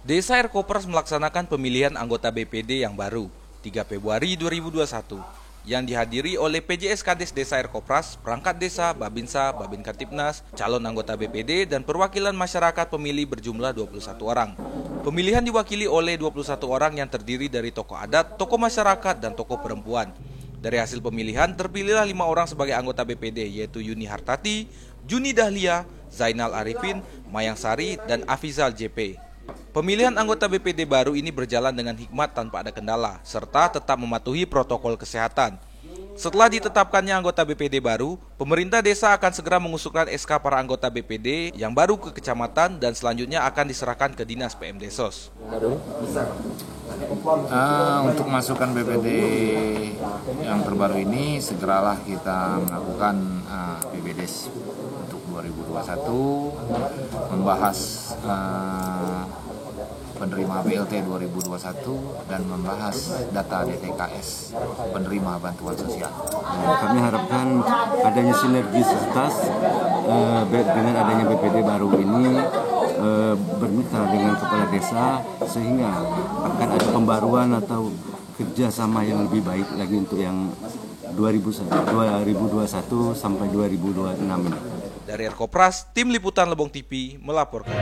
Desa Airkopras melaksanakan pemilihan anggota BPD yang baru 3 Februari 2021 yang dihadiri oleh PJS Kades Desa Airkopras, perangkat desa, Babinsa, Babin Katipnas, calon anggota BPD, dan perwakilan masyarakat pemilih berjumlah 21 orang. Pemilihan diwakili oleh 21 orang yang terdiri dari tokoh adat, tokoh masyarakat, dan tokoh perempuan. Dari hasil pemilihan, terpilihlah 5 orang sebagai anggota BPD, yaitu Yuni Hartati, Juni Dahlia, Zainal Arifin, Mayang Sari, dan Afizal JP. Pemilihan anggota BPD baru ini berjalan dengan hikmat tanpa ada kendala, serta tetap mematuhi protokol kesehatan. Setelah ditetapkannya anggota BPD baru, pemerintah desa akan segera mengusulkan SK para anggota BPD yang baru ke kecamatan dan selanjutnya akan diserahkan ke Dinas PMDesos. Untuk masukan BPD yang terbaru ini, segeralah kita melakukan BPDes untuk 2021, membahas penerima BLT 2021 dan membahas data DTKS penerima bantuan sosial. Kami harapkan adanya sinergisitas dengan adanya BPD baru ini bermitra dengan kepala desa sehingga akan ada pembaruan atau kerjasama yang lebih baik lagi untuk yang 2021 sampai 2026 ini. Dari Airkopras, Tim Liputan Lebong TV melaporkan.